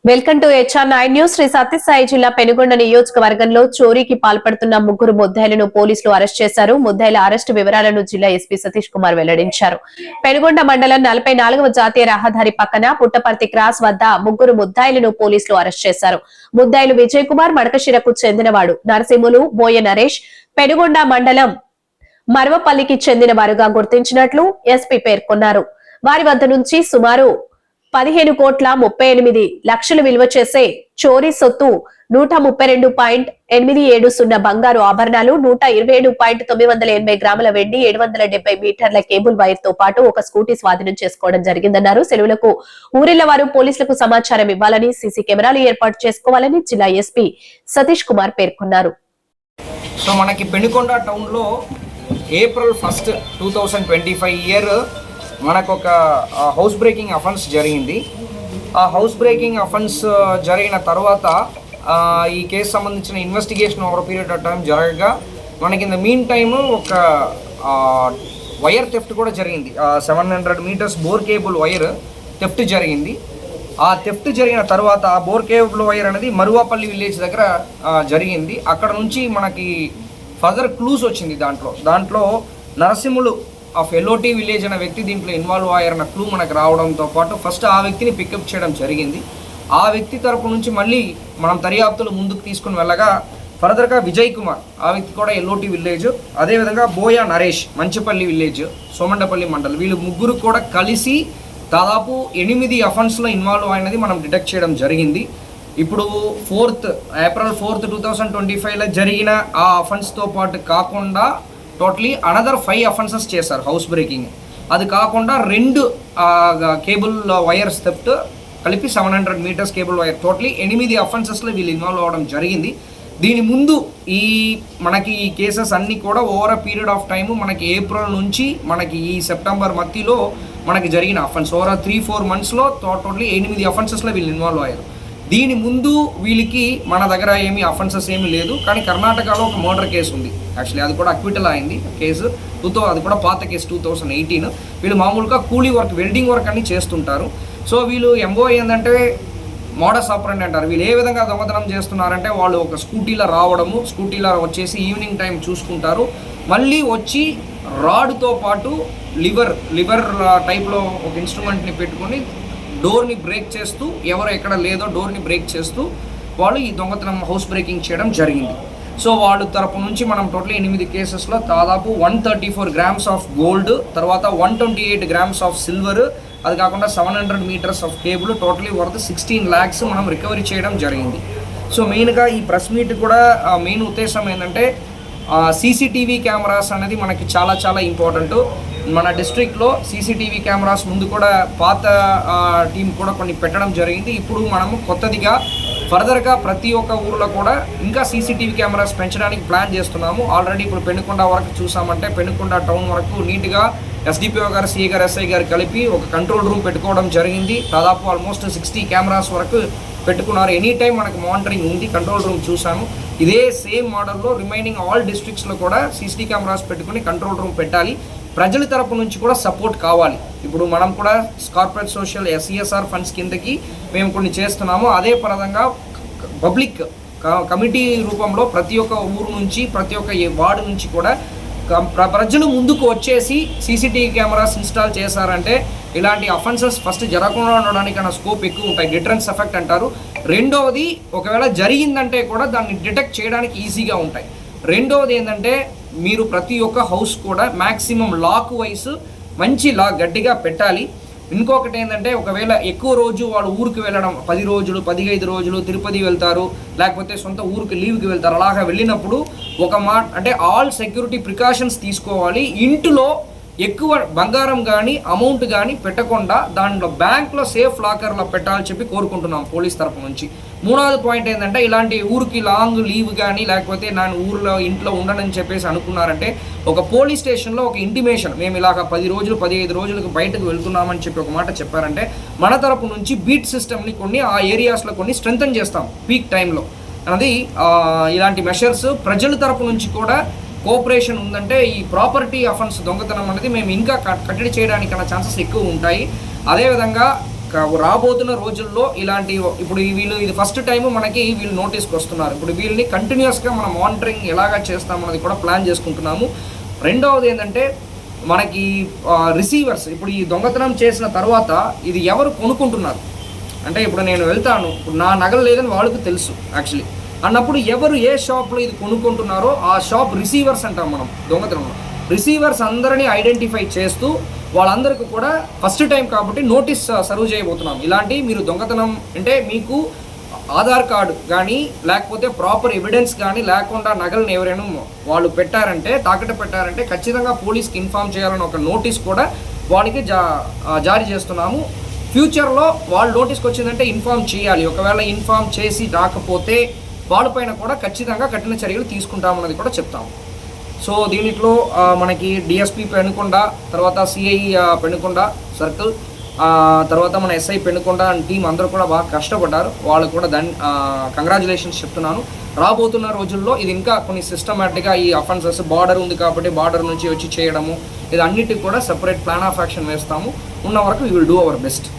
Welcome to HR9 news. Shri Sathya Sai జిల్లా పెనుగొండ నియోజకవర్గంలో చోరీకి పాల్పడుతున్న ముగ్గురు ముద్దాయిలను పోలీసులు అరెస్ట్ చేశారు. ముద్దాయిల అరెస్టు వివరాలను జిల్లా ఎస్పీ సతీష్ కుమార్ వెల్లడించారు. పెనుగొండ మండలం 44వ జాతీయ రహదారి పక్కన పుట్టపర్తి క్రాస్ వద్ద ముగ్గురు ముద్దాయిలను పోలీసులు అరెస్ట్ చేశారు. ముద్దాయిలు విజయ్ కుమార్ మడకశిరకు చెందినవాడు, నరసింహులు, బోయ నరేష్ పెనుగొండ మండలం మర్వపల్లికి చెందిన వారుగా గుర్తించినట్లు ఎస్పీ పేర్కొన్నారు. వారి వద్ద నుంచి సుమారు 15,38 లక్షలు విలువ చేసే చోరీ సొత్తు 132.870 బంగారు ఆభరణాలు, 127.980 గ్రాముల వెండి, 770 మీటర్ల కేబుల్ వైర్ తో పాటు ఒక స్కూటీ స్వాధీనం చేసుకోవడం జరిగిందన్నారు. సెలవులకు ఊరిళ్ల వారు పోలీసులకు సమాచారం ఇవ్వాలని, సీసీ కెమెరాలు ఏర్పాటు చేసుకోవాలని జిల్లా ఎస్పీ సతీష్ కుమార్ పేర్కొన్నారు. సో మనకి పెనుకొండ టౌన్ లో April 1, 2025 ఇయర్ మనకు ఒక హౌస్ బ్రేకింగ్ అఫెన్స్ జరిగింది. ఆ హౌస్ బ్రేకింగ్ అఫెన్స్ జరిగిన తర్వాత ఈ కేసు సంబంధించిన investigation over period of time జరగగా మనకి ఇన్ ద మీన్ టైమ్ ఒక వైర్ థెఫ్ట్ కూడా జరిగింది. 700 meters bore cable wire theft జరిగింది. ఆ థెఫ్ట్ జరిగిన తర్వాత ఆ బోర్ కేబుల్ వైర్ అనేది మరువాపల్లి విలేజ్ దగ్గర జరిగింది. అక్కడ నుంచి మనకి ఫర్దర్ క్లూస్ వచ్చింది. దాంట్లో నరసింహులు ఆఫ్ ఎల్ఓటీ విలేజ్ అనే వ్యక్తి దీంట్లో ఇన్వాల్వ్ అయ్యారన్న క్లూ మనకు రావడంతో పాటు ఫస్ట్ ఆ వ్యక్తిని పికప్ చేయడం జరిగింది. ఆ వ్యక్తి తరపు నుంచి మళ్ళీ మనం దర్యాప్తులు ముందుకు తీసుకుని వెళ్ళగా ఫర్దర్గా విజయ్ కుమార్, ఆ వ్యక్తి కూడా ఎల్ఓటీ విలేజ్, అదేవిధంగా బోయ నరేష్ మంచిపల్లి విలేజ్, సోమండపల్లి మండల్, వీళ్ళు ముగ్గురు కూడా కలిసి దాదాపు 8 అఫెన్స్లో ఇన్వాల్వ్ అయినది మనం డిటెక్ట్ చేయడం జరిగింది. ఇప్పుడు April 4, 2025లో జరిగిన ఆ అఫెన్స్తో పాటు కాకుండా టోటలీ అనదర్ 5 అఫెన్సెస్ చేశారు హౌస్ బ్రేకింగ్. అది కాకుండా 2 కేబుల్ వైర్స్ థెఫ్ట్ కలిపి 700 మీటర్స్ కేబుల్ వైర్, టోటలీ 8 అఫెన్సెస్లో వీళ్ళు ఇన్వాల్వ్ అవ్వడం జరిగింది. దీని ముందు మనకి ఈ కేసెస్ అన్నీ కూడా over a period of time మనకి ఏప్రిల్ నుంచి మనకి ఈ సెప్టెంబర్ మధ్యలో మనకి జరిగిన అఫెన్స్ ఓవర్ 3-4 మంత్స్లో టోటలీ 8 అఫెన్సెస్లో వీళ్ళు ఇన్వాల్వ్ అయ్యారు. దీని ముందు వీళ్ళకి మన దగ్గర ఏమీ అఫెన్సెస్ ఏమీ లేదు, కానీ కర్ణాటకలో ఒక మర్డర్ కేసు ఉంది. యాక్చువల్లీ అది కూడా అక్విటల్ అయింది కేసు. అది కూడా పాత కేసు 2018. వీళ్ళు మామూలుగా కూలీ వర్క్, వెల్డింగ్ వర్క్ అన్ని చేస్తుంటారు. సో వీళ్ళు ఎంఓ ఏంటంటే మోడస్ ఆపరెండి అంటారు. వీళ్ళు ఏ విధంగా దొంగతనం చేస్తున్నారంటే వాళ్ళు ఒక స్కూటీలో రావడము, స్కూటీలో వచ్చేసి ఈవినింగ్ టైం చూసుకుంటారు, మళ్ళీ వచ్చి రాడ్తో పాటు లివర్ టైప్లో ఒక ఇన్స్ట్రుమెంట్ని పెట్టుకొని డోర్ని బ్రేక్ చేస్తూ, ఎవరు ఎక్కడ లేదో డోర్ని బ్రేక్ చేస్తూ వాళ్ళు ఈ దొంగతనం హౌస్ బ్రేకింగ్ చేయడం జరిగింది. సో వాళ్ళ తరపు నుంచి మనం టోటల్ 8 కేసెస్లో దాదాపు 134 గ్రామ్స్ ఆఫ్ గోల్డ్, తర్వాత 128 గ్రామ్స్ ఆఫ్ సిల్వర్, అది కాకుండా 700 metres of cable, totally worth 16 lakhs మనం రికవరీ చేయడం జరిగింది. సో మెయిన్గా ఈ ప్రెస్ మీట్ కూడా మెయిన్ ఉద్దేశం ఏంటంటే సీసీటీవీ కెమెరాస్ అనేది మనకి చాలా చాలా ఇంపార్టెంట్. మన డిస్ట్రిక్ట్లో సీసీటీవీ కెమెరాస్ ముందు కూడా పాత టీం కూడా కొన్ని పెట్టడం జరిగింది. ఇప్పుడు మనము కొత్తదిగా ఫర్దర్గా ప్రతి ఒక్క ఊర్లో కూడా ఇంకా సీసీటీవీ కెమెరాస్ పెంచడానికి ప్లాన్ చేస్తున్నాము. ఆల్రెడీ ఇప్పుడు పెనుకొండ వరకు చూసామంటే పెనుకొండ టౌన్ వరకు నీట్గా ఎస్డిపిఓ గారు, సిఏ గారు, ఎస్ఐ గారు కలిపి ఒక కంట్రోల్ రూమ్ పెట్టుకోవడం జరిగింది. దాదాపు ఆల్మోస్ట్ 60 కెమెరాస్ వరకు పెట్టుకున్నారు. ఎనీ టైం మనకు మానిటరింగ్ ఉంది, కంట్రోల్ రూమ్ చూసాము. ఇదే సేమ్ మోడల్లో రిమైనింగ్ ఆల్ డిస్ట్రిక్ట్స్లో కూడా సీసీ కెమెరాస్ పెట్టుకుని కంట్రోల్ రూమ్ పెట్టాలి. ప్రజల తరపు నుంచి కూడా సపోర్ట్ కావాలి. ఇప్పుడు మనం కూడా కార్పొరేట్ సోషల్ SESR ఫండ్స్ కిందకి మేము కొన్ని చేస్తున్నాము. అదే పరంగా పబ్లిక్ కమిటీ రూపంలో ప్రతి ఒక్క ఊరు నుంచి, ప్రతి ఒక్క వార్డు నుంచి కూడా ప్రజలు ముందుకు వచ్చేసి సీసీటీవీ కెమెరాస్ ఇన్స్టాల్ చేశారంటే ఇలాంటి అఫెన్సెస్ ఫస్ట్ జరగకుండా ఉండడానికి అన్న స్కోప్ ఎక్కువ ఉంటాయి. డిటరెన్స్ ఎఫెక్ట్ అంటారు. రెండవది, ఒకవేళ జరిగిందంటే కూడా దాన్ని డిటెక్ట్ చేయడానికి ఈజీగా ఉంటాయి. రెండవది ఏంటంటే మీరు ప్రతి ఒక్క హౌస్ కూడా మ్యాక్సిమం లాక్ వైస్ మంచి లాక్ గట్టిగా పెట్టాలి. ఇంకొకటి ఏంటంటే ఒకవేళ ఎక్కువ రోజు వాళ్ళు ఊరికి వెళ్ళడం, 10 రోజులు 15 రోజులు తిరుపతి వెళ్తారు, లేకపోతే సొంత ఊరికి లీవ్కి వెళ్తారు, అలాగా వెళ్ళినప్పుడు అంటే ఆల్ సెక్యూరిటీ ప్రికాషన్స్ తీసుకోవాలి. ఇంటిలో ఎక్కువ బంగారం కానీ అమౌంట్ కానీ పెట్టకుండా దాంట్లో బ్యాంక్లో సేఫ్ లాకర్లో పెట్టాలని చెప్పి కోరుకుంటున్నాం పోలీస్ తరపు నుంచి. మూడవది పాయింట్ ఏంటంటే ఇలాంటి ఊరికి లాంగ్ లీవ్ కానీ లేకపోతే నేను ఊర్లో ఇంట్లో ఉండనని చెప్పేసి అనుకున్నారంటే ఒక పోలీస్ స్టేషన్లో ఒక ఇంటిమేషన్, మేము ఇలాగ 10 రోజులు 15 రోజులకు బయటకు వెళ్తున్నామని చెప్పి ఒక మాట చెప్పారంటే మన తరపు నుంచి బీట్ సిస్టమ్ని కొన్ని ఆ ఏరియాస్లో కొన్ని స్ట్రెంథన్ చేస్తాం పీక్ టైంలో అన్నది. ఇలాంటి మెషర్స్ ప్రజల తరపు నుంచి కూడా కోఆపరేషన్ ఉందంటే ఈ ప్రాపర్టీ అఫెన్స్ దొంగతనం అనేది మేము ఇంకా కట్టడి చేయడానికి ఛాన్సెస్ ఎక్కువ ఉంటాయి. అదేవిధంగా రాబోతున్న రోజుల్లో ఇలాంటి ఇప్పుడు ఇది ఫస్ట్ టైం మనకి వీళ్ళు నోటీస్కి వస్తున్నారు. ఇప్పుడు వీళ్ళని కంటిన్యూస్గా మనం మానిటరింగ్ ఎలాగా చేస్తామన్నది కూడా ప్లాన్ చేసుకుంటున్నాము. రెండవది ఏంటంటే మనకి రిసీవర్స్, ఇప్పుడు ఈ దొంగతనం చేసిన తర్వాత ఇది ఎవరు కొనుక్కుంటున్నారు అంటే ఇప్పుడు నేను వెళ్తాను, ఇప్పుడు నా నగలు లేదని వాళ్ళకి తెలుసు యాక్చువల్లీ అన్నప్పుడు ఎవరు ఏ షాప్లో ఇది కొనుక్కుంటున్నారో ఆ షాప్ రిసీవర్స్ అంటాం మనం దొంగతనంలో. రిసీవర్స్ అందరినీ ఐడెంటిఫై చేస్తూ వాళ్ళందరికీ కూడా ఫస్ట్ టైం కాబట్టి నోటీస్ సర్వ్ చేయబోతున్నాం. ఇలాంటి మీరు దొంగతనం అంటే మీకు ఆధార్ కార్డు కానీ లేకపోతే ప్రాపర్ ఎవిడెన్స్ కానీ లేకుండా నగలను ఎవరైనా వాళ్ళు పెట్టారంటే తాకట్టు పెట్టారంటే ఖచ్చితంగా పోలీస్కి ఇన్ఫామ్ చేయాలని ఒక నోటీస్ కూడా వాళ్ళకి జారీ చేస్తున్నాము. ఫ్యూచర్లో వాళ్ళు నోటీస్కి వచ్చిందంటే ఇన్ఫామ్ చేయాలి. ఒకవేళ ఇన్ఫామ్ చేసి రాకపోతే వాళ్ళపైన కూడా ఖచ్చితంగా కఠిన చర్యలు తీసుకుంటామన్నది కూడా చెప్తాము. సో దీంట్లో మనకి డిఎస్పీ పెనుకొండ, తర్వాత సిఐ పెనుకొండ సర్కిల్, తర్వాత మన ఎస్ఐ పెనుకొండ అండ్ టీం అందరూ కూడా బాగా కష్టపడ్డారు. వాళ్ళు కూడా కంగ్రాచులేషన్స్ చెప్తున్నాను. రాబోతున్న రోజుల్లో ఇది ఇంకా కొన్ని సిస్టమేటిక్గా ఈ అఫెన్సెస్ బార్డర్ ఉంది కాబట్టి బార్డర్ నుంచి వచ్చి చేయడము ఇది అన్నిటికి కూడా సెపరేట్ ప్లాన్ ఆఫ్ యాక్షన్ వేస్తాము. ఉన్న వరకు we will do our best.